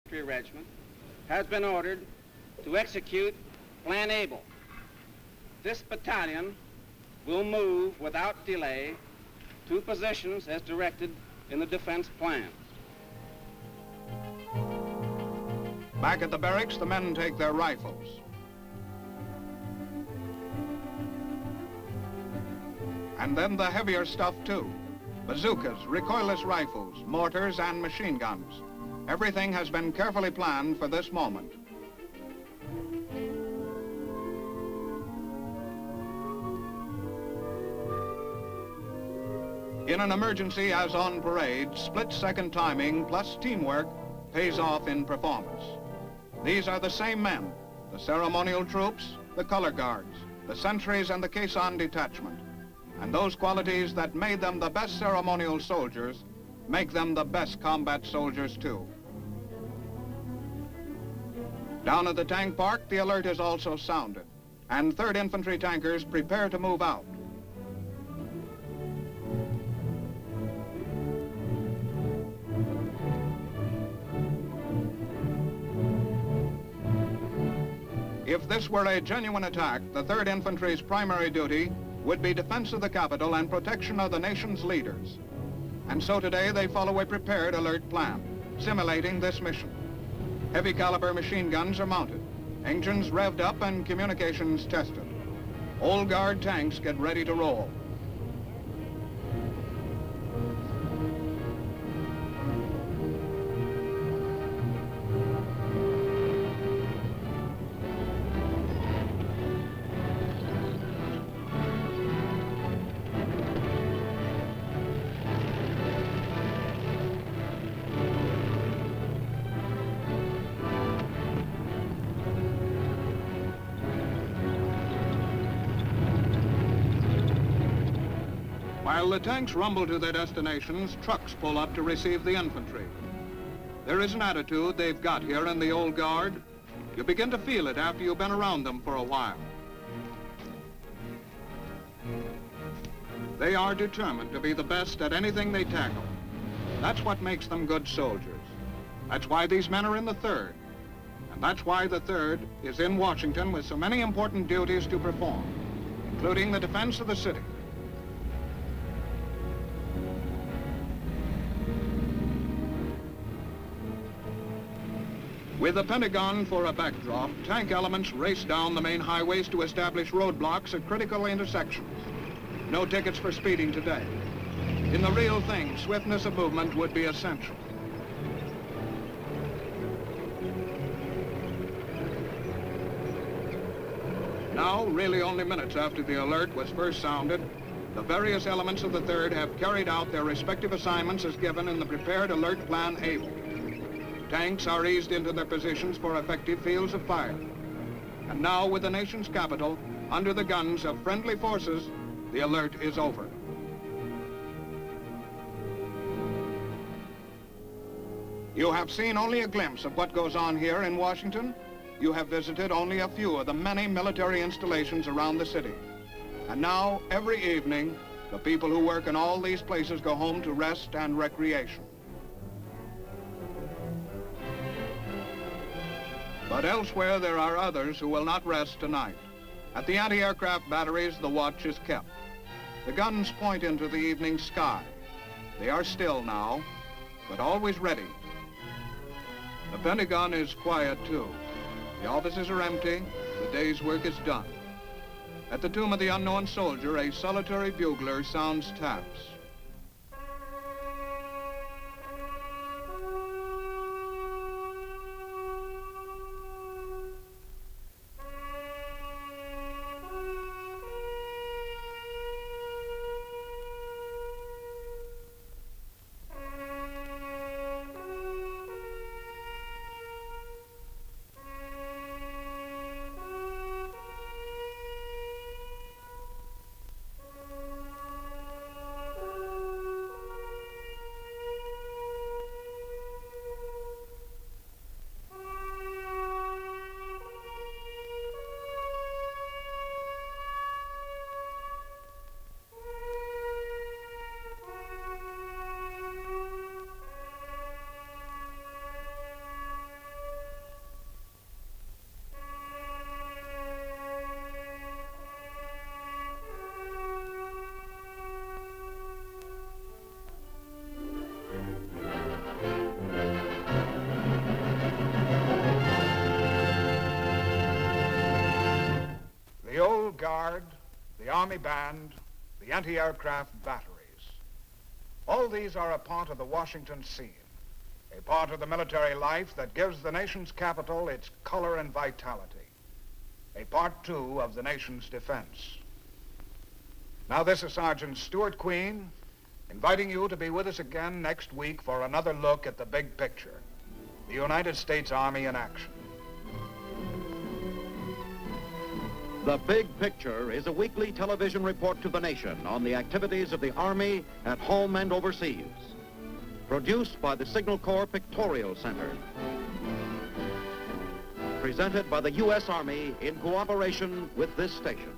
Infantry Regiment has been ordered to execute Plan Able. This battalion will move without delay to positions as directed in the defense plan. Back at the barracks, the men take their rifles. And then the heavier stuff too. Bazookas, recoilless rifles, mortars, and machine guns. Everything has been carefully planned for this moment. In an emergency as on parade, split-second timing plus teamwork pays off in performance. These are the same men, the ceremonial troops, the color guards, the sentries, and the caisson detachment. And those qualities that made them the best ceremonial soldiers make them the best combat soldiers too. Down at the tank park, the alert is also sounded, and 3rd Infantry tankers prepare to move out. If this were a genuine attack, the 3rd Infantry's primary duty would be defense of the capital and protection of the nation's leaders. And so today they follow a prepared alert plan, simulating this mission. Heavy caliber machine guns are mounted, engines revved up and communications tested. Old Guard tanks get ready to roll. While the tanks rumble to their destinations, trucks pull up to receive the infantry. There is an attitude they've got here in the Old Guard. You begin to feel it after you've been around them for a while. They are determined to be the best at anything they tackle. That's what makes them good soldiers. That's why these men are in the 3rd. And that's why the 3rd is in Washington with so many important duties to perform, including the defense of the city. With the Pentagon for a backdrop, tank elements race down the main highways to establish roadblocks at critical intersections. No tickets for speeding today. In the real thing, swiftness of movement would be essential. Now, really only minutes after the alert was first sounded, the various elements of the 3rd have carried out their respective assignments as given in the prepared alert plan Able. Tanks are eased into their positions for effective fields of fire. And now, with the nation's capital under the guns of friendly forces, the alert is over. You have seen only a glimpse of what goes on here in Washington. You have visited only a few of the many military installations around the city. And now, every evening, the people who work in all these places go home to rest and recreation. But elsewhere, there are others who will not rest tonight. At the anti-aircraft batteries, the watch is kept. The guns point into the evening sky. They are still now, but always ready. The Pentagon is quiet, too. The offices are empty. The day's work is done. At the tomb of the unknown soldier, a solitary bugler sounds taps. Army Band, the anti-aircraft batteries. All these are a part of the Washington scene, a part of the military life that gives the nation's capital its color and vitality, a part, too, of the nation's defense. Now, this is Sergeant Stuart Queen, inviting you to be with us again next week for another look at the big picture, the United States Army in action. The Big Picture is a weekly television report to the nation on the activities of the Army at home and overseas. Produced by the Signal Corps Pictorial Center. Presented by the U.S. Army in cooperation with this station.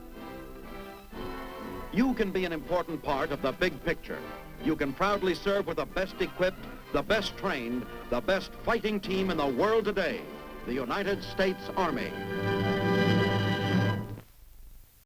You can be an important part of the big picture. You can proudly serve with the best equipped, the best trained, the best fighting team in the world today, the United States Army.